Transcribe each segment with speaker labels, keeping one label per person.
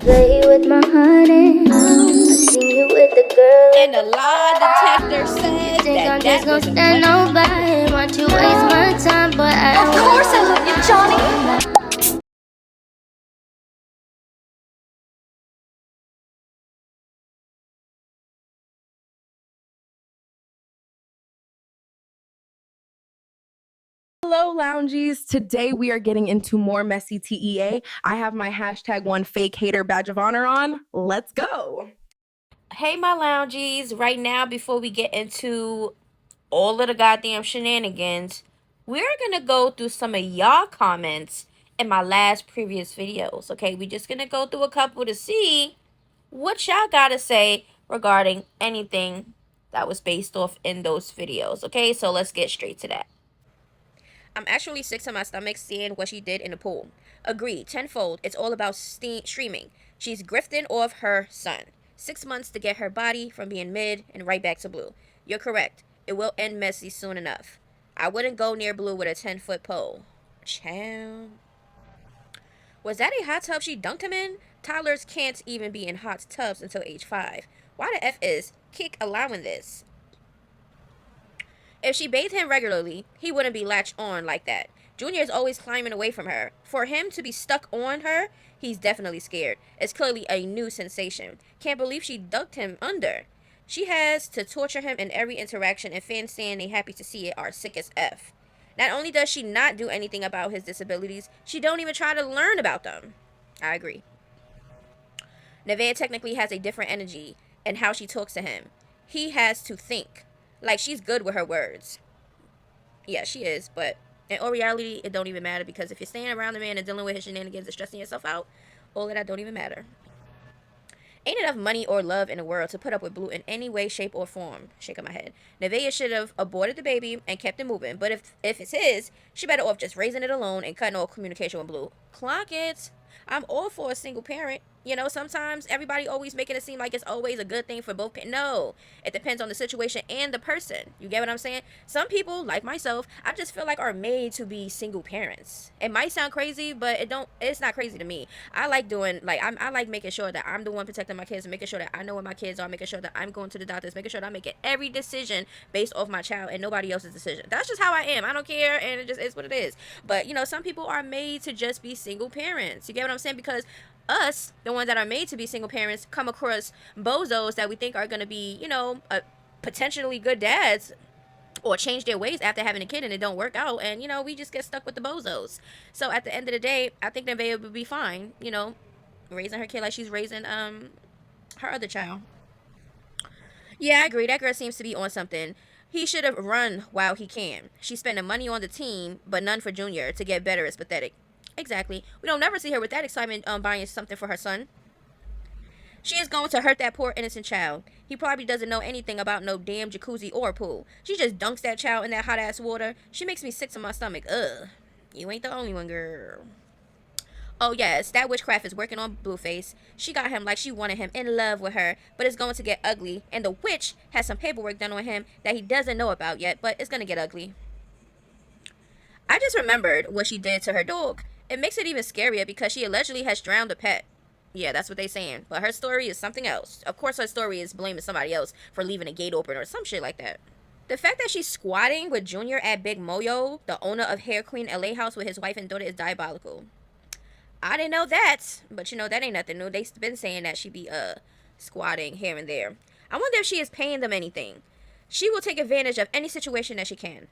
Speaker 1: Play with my honey. I seen you with the girl.
Speaker 2: And the lie detector says
Speaker 1: Think I'm
Speaker 2: that
Speaker 1: just
Speaker 2: that was
Speaker 1: gonna stand nobody. Want you waste my time, but I
Speaker 3: Of course I love you, Johnny.
Speaker 4: Hello, loungies. Today we are getting into more messy TEA. I have my hashtag one fake hater badge of honor on. Let's go.
Speaker 2: Hey, my loungies. Right now, before we get into all of the goddamn shenanigans, we're gonna go through some of y'all comments in my last previous videos. Okay, we just gonna go through a couple to see what y'all gotta say regarding anything that was based off in those videos. Okay, so let's get straight to that. I'm actually sick to my stomach seeing what she did in the pool. Agreed, tenfold. It's all about streaming. She's grifting off her son. 6 months to get her body from being mid and right back to blue. You're correct. It will end messy soon enough. I wouldn't go near blue with a 10-foot pole. Child. Was that a hot tub she dunked him in? Toddlers can't even be in hot tubs until age 5. Why the F is Kick allowing this? If she bathed him regularly, he wouldn't be latched on like that. Junior is always climbing away from her. For him to be stuck on her, he's definitely scared. It's clearly a new sensation. Can't believe she ducked him under. She has to torture him in every interaction, and fans saying they happy to see it are sick as F. Not only does she not do anything about his disabilities, she don't even try to learn about them. I agree. Nevaeh technically has a different energy in how she talks to him. He has to think. Like, she's good with her words. Yeah, she is, but in all reality, it don't even matter, because if you're staying around the man and dealing with his shenanigans and stressing yourself out, all of that don't even matter. Ain't enough money or love in the world to put up with Blue in any way, shape, or form. Shaking my head. Nevaeh should have aborted the baby and kept it moving. But if it's his, she better off just raising it alone and cutting off communication with Blue. Clock it. I'm all for a single parent. You know, sometimes everybody always making it seem like it's always a good thing for both parents. No, it depends on the situation and the person. You get what I'm saying? Some people, like myself, I just feel like are made to be single parents. It might sound crazy, but it's not crazy to me. I like doing, like, I like making sure that I'm the one protecting my kids, and making sure that I know where my kids are, making sure that I'm going to the doctors, making sure that I'm making every decision based off my child and nobody else's decision. That's just how I am. I don't care, and it just is what it is. But, you know, some people are made to just be single parents. You get what I'm saying? Because us, the ones that are made to be single parents, come across bozos that we think are going to be, you know, potentially good dads, or change their ways after having a kid, and it don't work out, and you know, we just get stuck with the bozos. So at the end of the day, I think Nevaeh would be fine, you know, raising her kid like she's raising her other child. Yeah, I agree. That girl seems to be on something. He should have run while he can. She's spending money on the team, but none for Junior. To get better is pathetic. Exactly. We don't never see her with that excitement buying something for her son. She is going to hurt that poor innocent child. He probably doesn't know anything about no damn jacuzzi or pool. She just dunks that child in that hot ass water. She makes me sick to my stomach. Ugh. You ain't the only one, girl. Oh yes, that witchcraft is working on Blueface. She got him like she wanted him in love with her, but it's going to get ugly. And the witch has some paperwork done on him that he doesn't know about yet, but it's gonna get ugly. I just remembered what she did to her dog. It makes it even scarier because she allegedly has drowned a pet. Yeah, that's what they saying. But her story is something else. Of course, her story is blaming somebody else for leaving a gate open or some shit like that. The fact that she's squatting with Junior at Big Moyo, the owner of Hair Queen LA House, with his wife and daughter, is diabolical. I didn't know that, but you know, that ain't nothing new. They've been saying that she be squatting here and there. I wonder if she is paying them anything. She will take advantage of any situation that she can.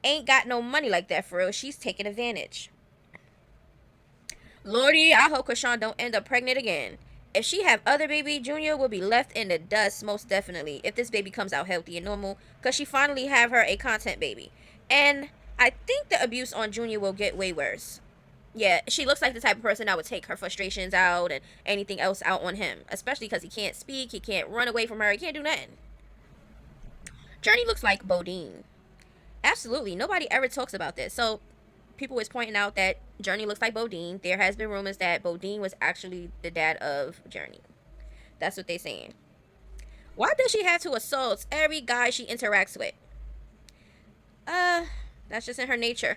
Speaker 2: Ain't got no money like that for real. She's taking advantage. Lordy, I hope Chrisean don't end up pregnant again. If she have other baby, Junior will be left in the dust most definitely, if this baby comes out healthy and normal, because she finally have her a content baby. And I think the abuse on Junior will get way worse. Yeah, she looks like the type of person that would take her frustrations out and anything else out on him, especially because he can't speak, he can't run away from her, he can't do nothing. Journey looks like Bodine. Absolutely, nobody ever talks about this. So people was pointing out that Journey looks like Bodine. There has been rumors that Bodine was actually the dad of Journey. That's what they saying. Why does she have to assault every guy she interacts with? Uh, that's just in her nature.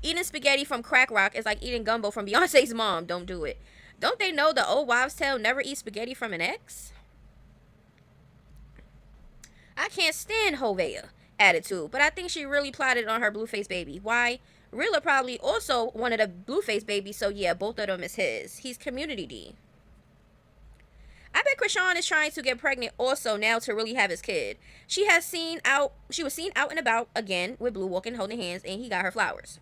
Speaker 2: Eating spaghetti from Crack Rock is like eating gumbo from Beyonce's mom. Don't do it. Don't they know the old wives' tale, never eat spaghetti from an ex? I can't stand Nevaeh attitude, but I think she really plotted on her Blueface baby. Why? Rilla probably also wanted a Blueface baby, so yeah, both of them is his. He's community D. I bet Chrisean is trying to get pregnant also now to really have his kid. She was seen out and about again with Blue walking holding hands, and he got her flowers.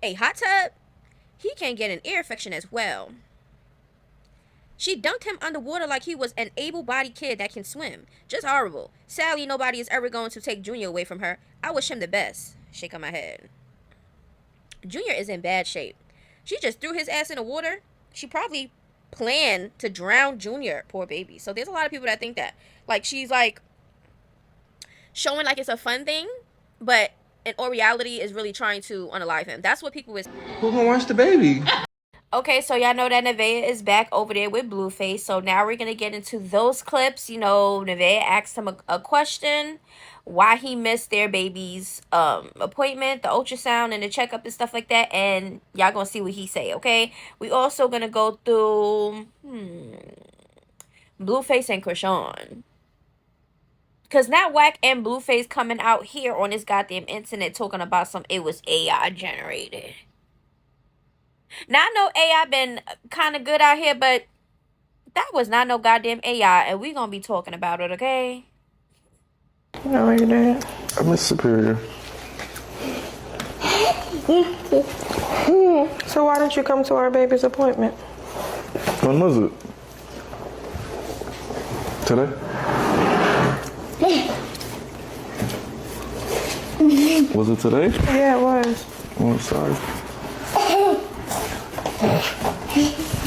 Speaker 2: A hot tub? He can get an ear infection as well. She dunked him underwater like he was an able-bodied kid that can swim. Just horrible. Sadly, nobody is ever going to take Junior away from her. I wish him the best. Shaking my head. Junior is in bad shape. She just threw his ass in the water. She probably planned to drown Junior. Poor baby. So there's a lot of people that think that. Like, she's like showing like it's a fun thing, but in all reality is really trying to unalive him. That's what people is.
Speaker 5: Who's gonna watch the baby?
Speaker 2: Okay, so y'all know that Nevaeh is back over there with Blueface. So now we're going to get into those clips. You know, Nevaeh asked him a question. Why he missed their baby's appointment, the ultrasound, and the checkup and stuff like that. And y'all going to see what he say, okay? We also going to go through Blueface and Chrisean. Because not Wack and Blueface coming out here on this goddamn internet talking about it was AI generated. Now, I know AI been kind of good out here, but that was not no goddamn AI, and we gonna be talking about it, okay?
Speaker 6: No, you didn't.
Speaker 5: I miss Superior.
Speaker 6: So why didn't you come to our baby's appointment?
Speaker 5: When was it? Today? Was it today?
Speaker 6: Yeah, it was.
Speaker 5: Oh, sorry.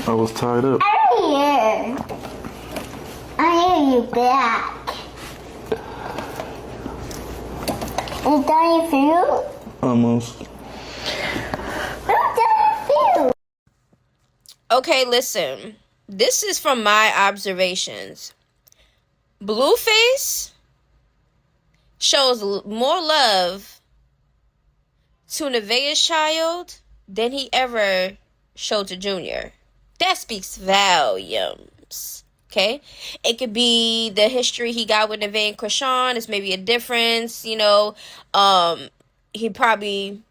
Speaker 5: I was tied up.
Speaker 1: I'm here. I hear you back. You done your food?
Speaker 5: Almost.
Speaker 1: I'm done your food.
Speaker 2: Okay, listen. This is from my observations. Blueface shows more love to Nevaeh's child than he ever showed to Junior. That speaks volumes. Okay? It could be the history he got with Nevaeh and Chrisean. It's maybe a difference, you know. He probably,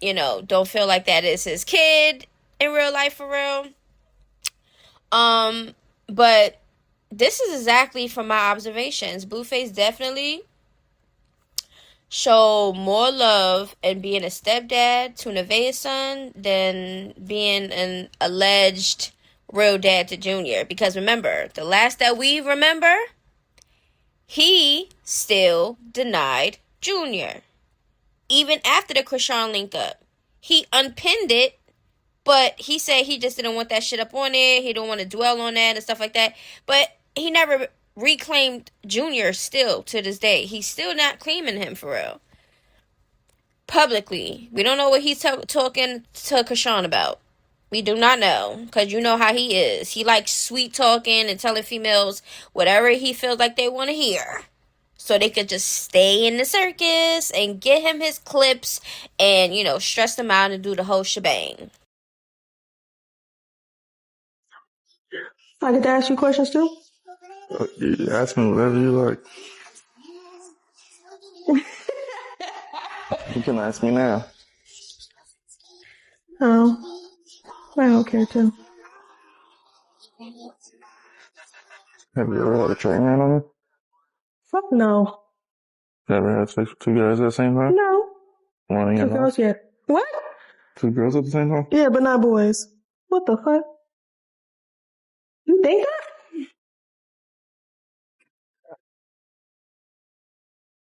Speaker 2: you know, don't feel like that is his kid in real life for real. But this is exactly from my observations. Blueface definitely show more love and being a stepdad to Nevaeh's son than being an alleged real dad to Junior. Because remember, the last that we remember, he still denied Junior. Even after the Chrisean link up. He unpinned it, but he said he just didn't want that shit up on there. He don't want to dwell on that and stuff like that. But he never reclaimed Junior still to this day. He's still not claiming him for real. Publicly. We don't know what he's talking to Chrisean about. We do not know. Because you know how he is. He likes sweet talking and telling females whatever he feels like they want to hear. So they could just stay in the circus and get him his clips and, you know, stress him out and do the whole shebang.
Speaker 6: I get to ask you questions too?
Speaker 5: You ask me whatever you like. You can ask me now.
Speaker 6: Oh, I don't care too.
Speaker 5: Have you ever had a train ran on you?
Speaker 6: Fuck no.
Speaker 5: Ever had sex with two guys at the same time?
Speaker 6: No.
Speaker 5: One in your
Speaker 6: Two
Speaker 5: mouth?
Speaker 6: girls yet. What?
Speaker 5: Two girls at the same time?
Speaker 6: Yeah, but not boys. What the fuck? You think that?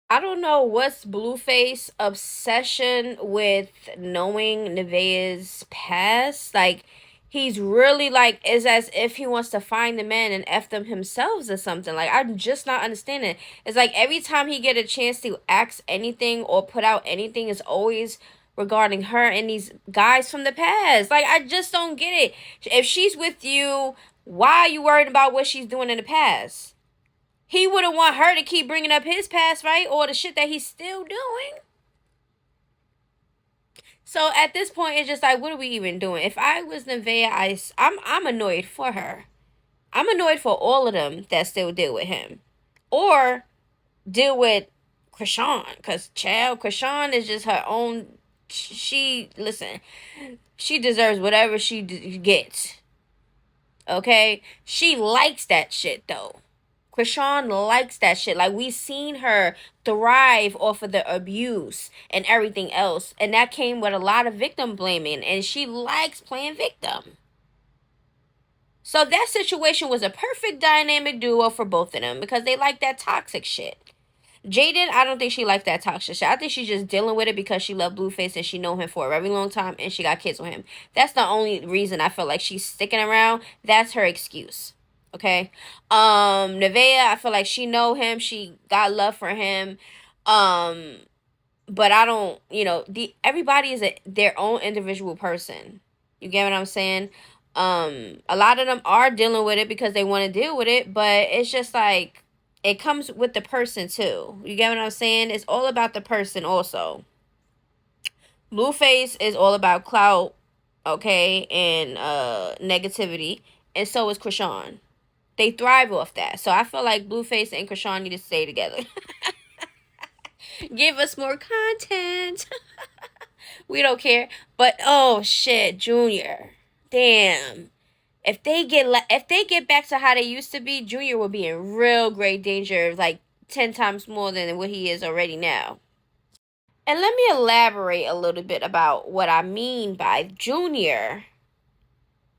Speaker 2: I don't know what's Blueface obsession with knowing Nevaeh's past. Like, he's really like, it's as if he wants to find the man and F them himself or something. Like, I'm just not understanding. It's like every time he get a chance to ask anything or put out anything, it's always regarding her and these guys from the past. Like, I just don't get it. If she's with you, why are you worried about what she's doing in the past? He wouldn't want her to keep bringing up his past, right? Or the shit that he's still doing. So at this point, it's just like, what are we even doing? If I was Nevaeh, I'm annoyed for her. I'm annoyed for all of them that still deal with him, or deal with Chrisean, because child Chrisean is just her own. She listen, she deserves whatever she gets. Okay, she likes that shit though. Chrisean likes that shit. Like, we seen her thrive off of the abuse and everything else, and that came with a lot of victim blaming, and she likes playing victim. So that situation was a perfect dynamic duo for both of them because they like that toxic shit. Jaden, I don't think she liked that toxic shit. I think she's just dealing with it because she loved Blueface and she known him for a very long time and she got kids with him. That's the only reason I feel like she's sticking around. That's her excuse. Okay. Nevaeh, I feel like she know him. She got love for him. But I don't, everybody is their own individual person. You get what I'm saying? A lot of them are dealing with it because they want to deal with it, but it's just like, it comes with the person too. You get what I'm saying? It's all about the person also. Blueface is all about clout, okay, and negativity, and so is Chrisean. They thrive off that. So I feel like Blueface and Chrisean need to stay together. Give us more content. We don't care. But oh shit, Junior. Damn. If they get back to how they used to be, Junior will be in real great danger, like 10 times more than what he is already now. And let me elaborate a little bit about what I mean by Junior.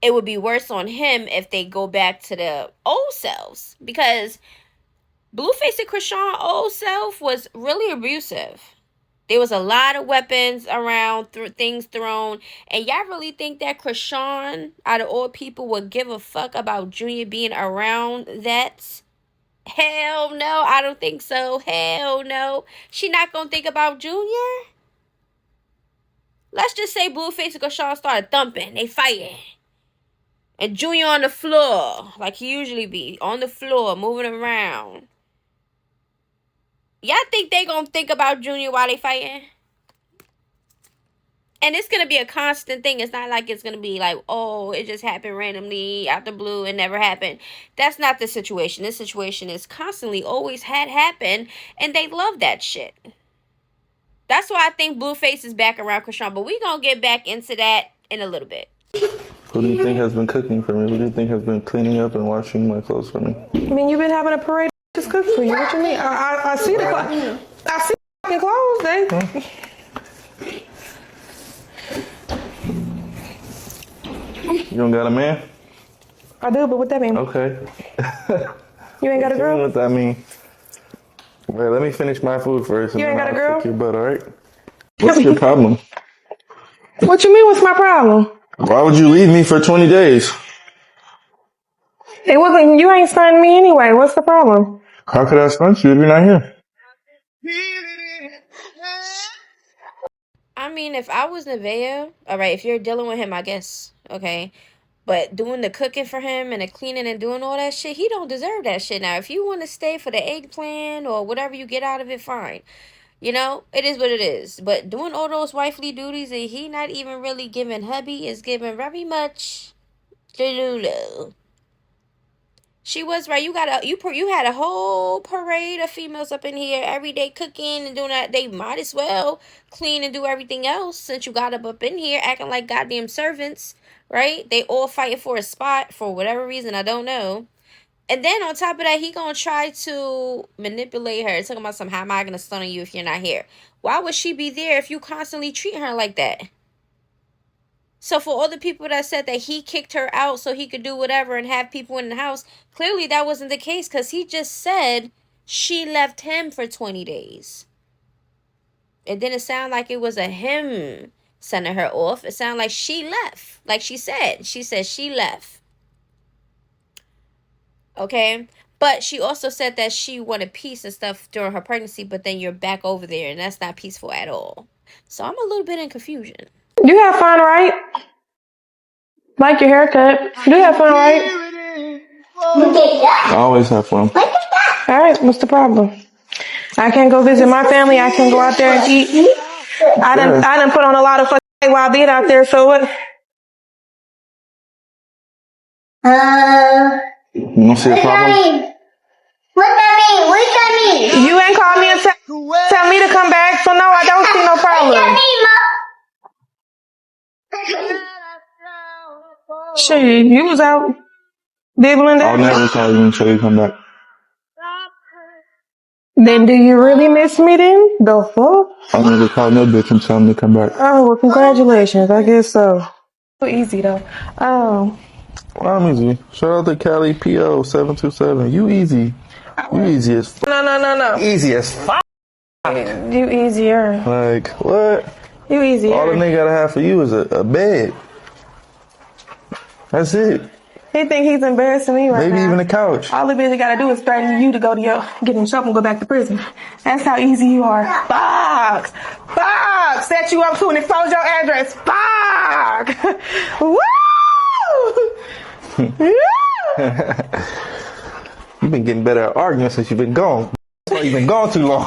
Speaker 2: It would be worse on him if they go back to the old selves, because Blueface and Chrisean old self was really abusive. There was a lot of weapons around, things thrown. And y'all really think that Chrisean, out of all people, would give a fuck about Junior being around that? Hell no, I don't think so. Hell no. She not gonna think about Junior? Let's just say Blueface and Chrisean started thumping. They fighting. And Junior on the floor, like he usually be. On the floor, moving around. Y'all think they gonna think about Junior while they fighting? And it's going to be a constant thing. It's not like it's going to be like, oh, it just happened randomly out the blue and never happened. That's not the situation. This situation is constantly always had happened. And they love that shit. That's why I think Blueface is back around Chrisean. But we're going to get back into that in a little bit.
Speaker 5: Who do you think has been cooking for me? Who do you think has been cleaning up and washing my clothes for me?
Speaker 6: I mean, you've been having a parade just cook for you. What you mean? I see the clothes. I see the clothes, they.
Speaker 5: You don't got a man?
Speaker 6: I do, but what that mean?
Speaker 5: Okay.
Speaker 6: You ain't got a girl?
Speaker 5: What that mean? Wait, let me finish my food first.
Speaker 6: You ain't got a girl?
Speaker 5: Kick your butt, all right? What's your problem?
Speaker 6: What you mean, what's my problem?
Speaker 5: Why would you leave me for 20 days?
Speaker 6: It wasn't, you ain't stunning me anyway. What's the problem?
Speaker 5: How could I stunt you if you're not here?
Speaker 2: I mean, if I was Nevaeh, all right, if you're dealing with him, I guess, okay. But doing the cooking for him and the cleaning and doing all that shit, he don't deserve that shit. Now, if you want to stay for the eggplant or whatever you get out of it, fine. You know, it is what it is. But doing all those wifely duties and he not even really giving hubby is giving very much Lulu. She was right. You had a whole parade of females up in here every day cooking and doing that. They might as well clean and do everything else since you got up in here acting like goddamn servants, right? They all fighting for a spot for whatever reason, I don't know. And then on top of that, he gonna try to manipulate her, talking about some, how am I gonna stun on you if you're not here? Why would she be there if you constantly treat her like that? So for all the people that said that he kicked her out so he could do whatever and have people in the house, clearly that wasn't the case because he just said she left him for 20 days. It didn't sound like it was a him sending her off. It sounded like she left. Like she said. She said she left. Okay? But she also said that she wanted peace and stuff during her pregnancy, but then you're back over there and that's not peaceful at all. So I'm a little bit in confusion.
Speaker 6: You have fun, right? Like your haircut. You have fun, right?
Speaker 5: I always have fun.
Speaker 6: All right, what's the problem? I can't go visit my family. I can't go out there and eat. I done put on a lot of fucking While being out there, so what?
Speaker 5: You don't see a problem?
Speaker 1: What that mean?
Speaker 6: You ain't called me and tell me to come back, so no, I don't see no problem. Shit, you was out dibbling
Speaker 5: I'll
Speaker 6: that.
Speaker 5: never call you until you come back.
Speaker 6: Then do you really miss me then? The fuck?
Speaker 5: I'll never call no bitch and tell him to come back.
Speaker 6: Oh, well, congratulations. I guess so. Easy though. Oh.
Speaker 5: Well, I'm easy. Shout out to Cali PO 727. You easy. You easy as f.
Speaker 6: No.
Speaker 5: Easy as f.
Speaker 6: You easier.
Speaker 5: Like, what?
Speaker 6: You easier.
Speaker 5: All the nigga gotta have for you is a bed. That's it.
Speaker 6: He think he's embarrassing me right
Speaker 5: Maybe
Speaker 6: now.
Speaker 5: even a couch.
Speaker 6: All the bitch gotta do is threaten you to go to get in trouble and go back to prison. That's how easy you are. Fox! Set you up to and expose your address. Fox! Woo!
Speaker 5: You've been getting better at arguing since you've been gone. That's why you've been gone too long.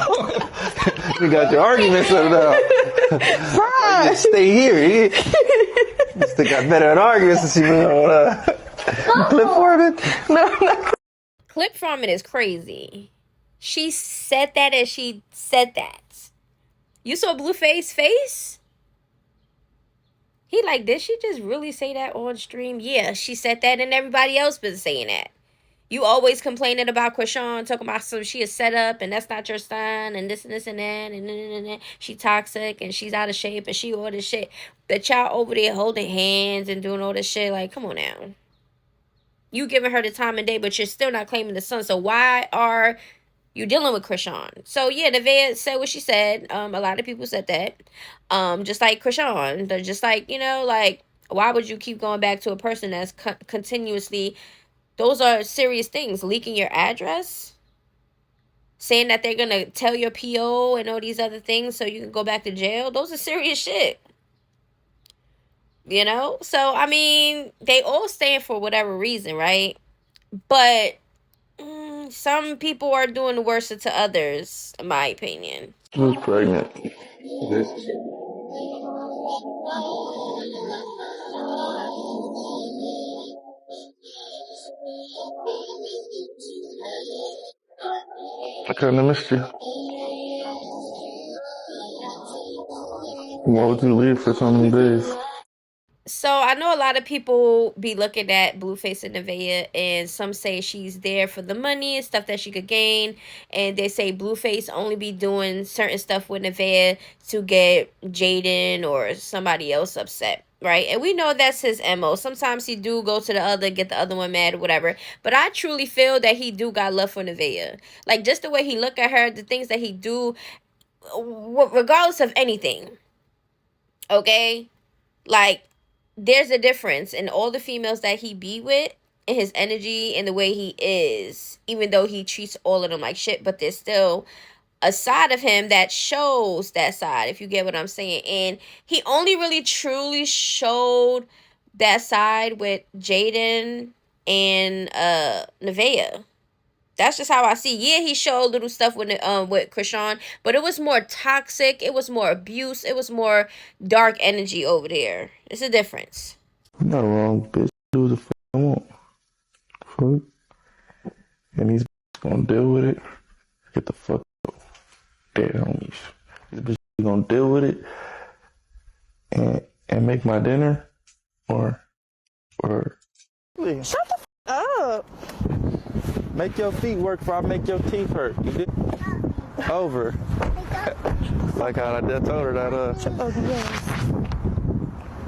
Speaker 5: You got your arguments settled out. You stay here. You still got better at arguing since you've been on clip forming.
Speaker 6: No.
Speaker 2: Clip forming is crazy. She said that and she said that. You saw Blueface face? He like, did she just really say that on stream? Yeah, she said that and everybody else been saying that. You always complaining about Chrisean, talking about some she is set up and that's not your son and this and this and that and she toxic and she's out of shape and she all this shit. That y'all over there holding hands and doing all this shit. Like, come on now. You giving her the time of day, but you're still not claiming the son. So why are you dealing with Chrisean? So yeah, Nevaeh said what she said. A lot of people said that. Just like Chrisean. They're just like, you know, like, why would you keep going back to a person that's continuously... Those are serious things. Leaking your address. Saying that they're going to tell your PO and all these other things so you can go back to jail. Those are serious shit. You know? So, I mean, they all stand for whatever reason, right? But some people are doing the worst to others, in my opinion.
Speaker 5: Who's pregnant? I kind of missed you. Why would you leave for so many days?
Speaker 2: So I know a lot of people be looking at Blueface and Nvea, and some say she's there for the money and stuff that she could gain, and they say Blueface only be doing certain stuff with Nvea to get Jaden or somebody else upset, right? And we know that's his MO. Sometimes he do go to the other, get the other one mad or whatever, but I truly feel that he do got love for Nvea. Like, just the way he look at her, the things that he do, regardless of anything, okay? Like, there's a difference in all the females that he be with and his energy and the way he is, even though he treats all of them like shit, but there's still a side of him that shows that side, if you get what I'm saying. And he only really truly showed that side with Jaden and Nevaeh. That's just how I see. Yeah, he showed little stuff with Chrisean, but it was more toxic. It was more abuse. It was more dark energy over there. It's a difference.
Speaker 5: You're not wrong, bitch. Do the fuck I want. Fuck. And these gonna deal with it. Get the fuck out. Dead homies. These bitches gonna deal with it and make my dinner or
Speaker 7: Shut the f up.
Speaker 5: make your feet work before I make your teeth hurt. You did over. Like how I told her that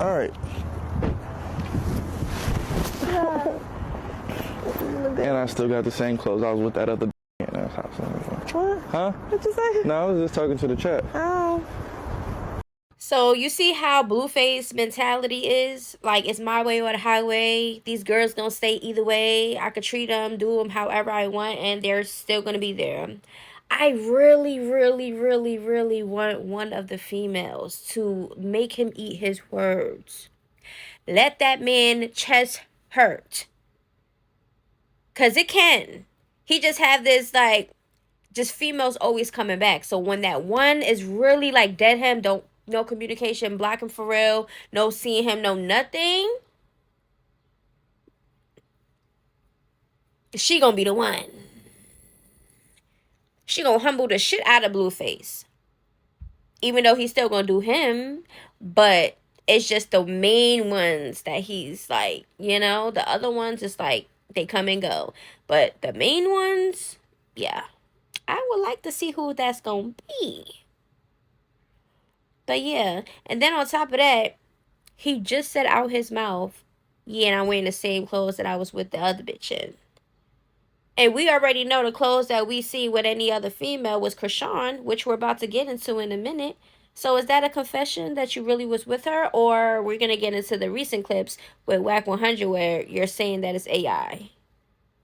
Speaker 5: all right. And I still got the same clothes I was with that other in that house.
Speaker 7: What?
Speaker 5: Huh?
Speaker 7: What you say?
Speaker 5: No, I was just talking to the chat.
Speaker 7: Oh.
Speaker 2: So you see how Blueface mentality is? Like, it's my way or the highway. These girls don't stay either way. I could treat them, do them however I want, and they're still going to be there. I really, really, really, really want one of the females to make him eat his words. Let that man chest hurt. Because it can. He just have this, like, just females always coming back. So when that one is really, like, dead him, don't No communication, blocking for real, no seeing him, no nothing. She gonna be the one. She gonna humble the shit out of Blueface. Even though he's still gonna do him, but it's just the main ones that he's like, you know, the other ones is like they come and go. But the main ones, yeah. I would like to see who that's gonna be. But yeah, and then on top of that, he just said out his mouth, yeah, and I'm wearing the same clothes that I was with the other bitch in. And we already know the clothes that we see with any other female was Chrisean, which we're about to get into in a minute. So is that a confession that you really was with her? Or we're going to get into the recent clips with Wack100 where you're saying that it's AI?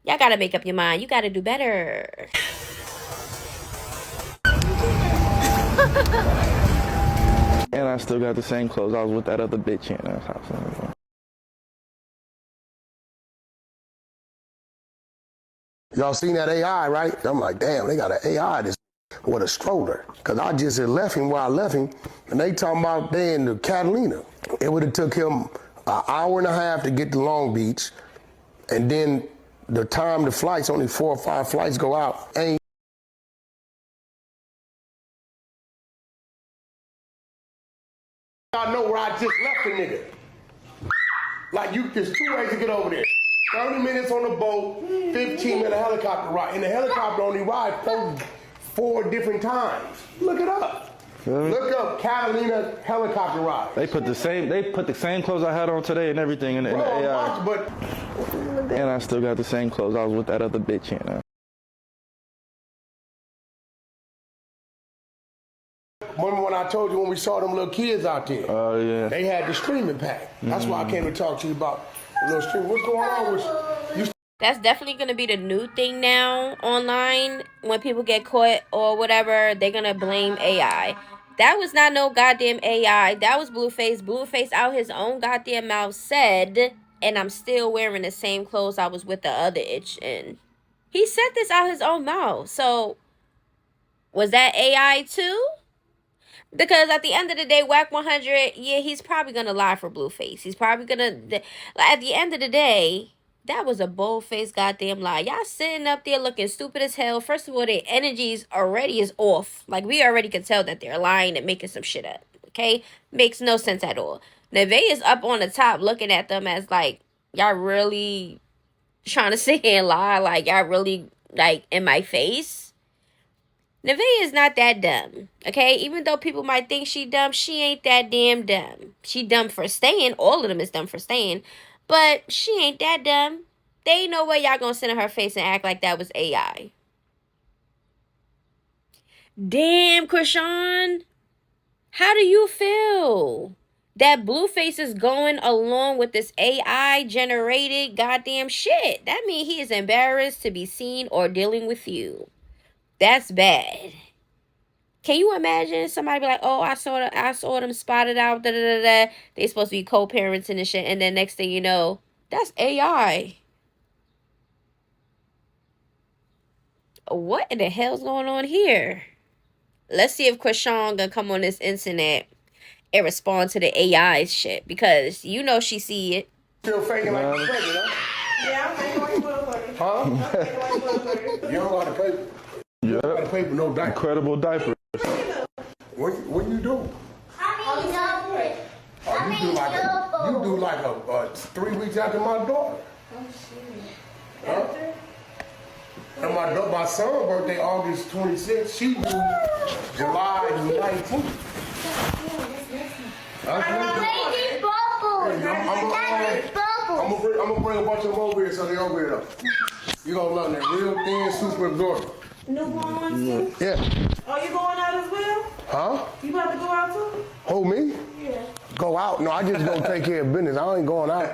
Speaker 2: Y'all got to make up your mind. You got to do better.
Speaker 5: And I still got the same clothes I was with that other bitch in. That's how I'm
Speaker 8: Y'all seen that AI, right? I'm like, damn, they got an AI this with a stroller. Cause I just had left him where I left him, and they talking about they in the Catalina. It would have took him an hour and a half to get to Long Beach, and then the time the flights, only 4 or 5 flights go out, ain't I know where I just left the nigga. Like there's 2 ways to get over there. 30 minutes on the boat, 15-minute helicopter ride. And the helicopter only rides 4 different times. Look it up.
Speaker 5: Really?
Speaker 8: Look up Catalina helicopter ride.
Speaker 5: They put the same clothes I had on today and everything in the AI.
Speaker 8: But
Speaker 5: And I still got the same clothes I was with that other bitch in.
Speaker 8: Remember when I told you when we saw them little kids out there?
Speaker 5: Oh, yeah.
Speaker 8: They had the streaming pack. That's why I came to talk to you about the little stream. What's going on with you?
Speaker 2: That's definitely going to be the new thing now online. When people get caught or whatever, they're going to blame AI. That was not no goddamn AI. That was Blueface. Blueface out his own goddamn mouth said, and I'm still wearing the same clothes I was with the other itch in. He said this out his own mouth. So, was that AI too? Because at the end of the day, Wack100, yeah, he's probably going to lie for Blueface. He's probably going to... At the end of the day, that was a bold-faced goddamn lie. Y'all sitting up there looking stupid as hell. First of all, their energies already is off. Like, we already can tell that they're lying and making some shit up. Okay? Makes no sense at all. Nevaeh is up on the top looking at them as, like, y'all really trying to sit here and lie? Like, y'all really, like, in my face? Nevaeh is not that dumb, okay? Even though people might think she dumb, she ain't that damn dumb. She dumb for staying. All of them is dumb for staying. But she ain't that dumb. There ain't no way y'all gonna sit in her face and act like that was AI. Damn, Chrisean. How do you feel that Blueface is going along with this AI-generated goddamn shit? That means he is embarrassed to be seen or dealing with you. That's bad. Can you imagine somebody be like, oh, I saw them spotted out, da da da da. They supposed to be co-parenting and shit, and then next thing you know, that's AI. What in the hell's going on here? Let's see if Chrisean gonna come on this internet and respond to the AI shit, because you know she see it.
Speaker 8: Still faking like you're pregnant, huh?
Speaker 6: Yeah, I'm faking like you're pregnant.
Speaker 8: Huh?
Speaker 6: I'm faking like you're pregnant.
Speaker 8: You don't know how to pay.
Speaker 5: Yeah.
Speaker 8: How to pay for no diaper.
Speaker 5: Incredible diapers.
Speaker 8: What you do?
Speaker 1: I
Speaker 8: You do like a 3 weeks after my daughter.
Speaker 6: Oh, shit.
Speaker 8: Huh? And my son's birthday, August 26th. She due July 19th. I'm gonna bring a bunch of them over here so they over here though. You gonna love that real thin, super absorbent.
Speaker 6: Newborn ones too?
Speaker 8: Yeah.
Speaker 6: Oh, you going out as well?
Speaker 8: Huh?
Speaker 6: You about to go out too?
Speaker 8: Who, me?
Speaker 6: Yeah.
Speaker 8: Go out? No, I just go take care of business. I ain't going out.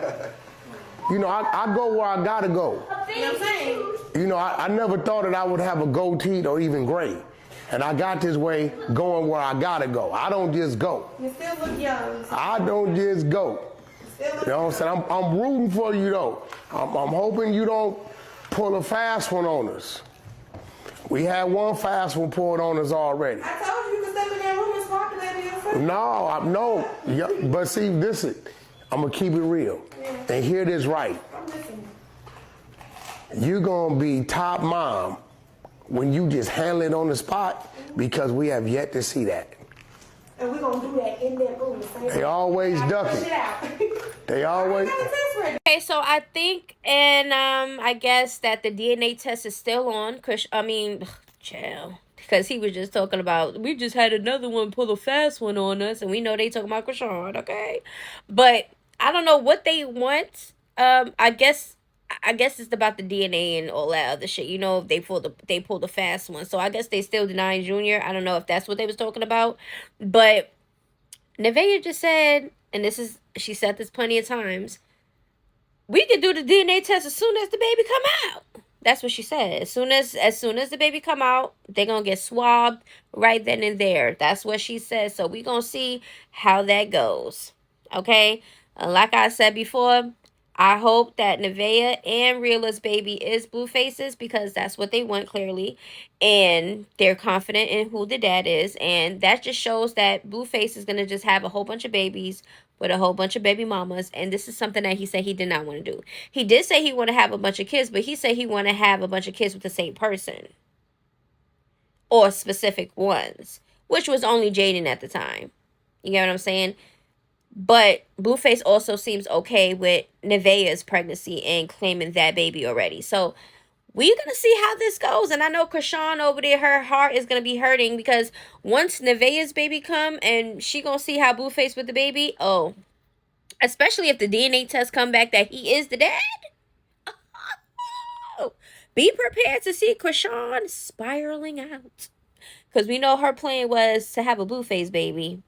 Speaker 8: You know, I go where I gotta go.
Speaker 6: You know what I'm saying?
Speaker 8: You know, I never thought that I would have a gold teeth or even gray. And I got this way going where I gotta go. I don't just go.
Speaker 6: You still look young.
Speaker 8: I don't just go. You know what I'm saying? I'm rooting for you though. I'm hoping you don't pull a fast one on us. We had one fast one pulled on us already.
Speaker 6: I told you you could step in that room and spark it at your face.
Speaker 8: No. Yeah, but see, listen, I'm gonna keep it real and hear this right. You're gonna be top mom when you just handle it on the spot because we have yet to see that.
Speaker 6: And we're gonna do that in that room.
Speaker 8: They always duck it. They always.
Speaker 2: Okay, so I think, and I guess that the DNA test is still on. Chill. Because he was just talking about, we just had another one pull a fast one on us, and we know they talking about Chrisean, okay? But I don't know what they want. I guess it's about the DNA and all that other shit. You know, they pulled a fast one. So I guess they still denying Junior. I don't know if that's what they was talking about. But Nevaeh just said, and she said this plenty of times, we can do the DNA test as soon as the baby come out. That's what she said. As soon as the baby come out, they're going to get swabbed right then and there. That's what she said. So we going to see how that goes. Okay? Like I said before, I hope that Nevaeh and Rila's baby is Blueface's because that's what they want clearly. And they're confident in who the dad is. And that just shows that Blueface is going to just have a whole bunch of babies with a whole bunch of baby mamas. And this is something that he said he did not want to do. He did say he want to have a bunch of kids, but he said he want to have a bunch of kids with the same person. Or specific ones. Which was only Jaden at the time. You get what I'm saying? But Blueface also seems okay with Nevaeh's pregnancy and claiming that baby already. So we're going to see how this goes. And I know Chrisean over there, her heart is going to be hurting because once Nevaeh's baby come and she going to see how Blueface with the baby, oh, especially if the DNA test come back that he is the dad. Oh, be prepared to see Chrisean spiraling out. Because we know her plan was to have a Blueface baby.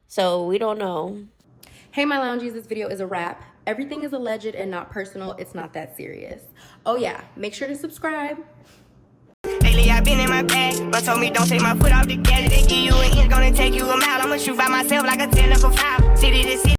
Speaker 2: So we don't know.
Speaker 4: Hey, my loungies, this video is a wrap. Everything is alleged and not personal. It's not that serious. Oh yeah, make sure to subscribe.
Speaker 9: Lately I've been in my bag, but told me don't take my foot off the gas. They give you an inch, gonna take you a mile. I'ma shoot by myself like a technical foul. City to city.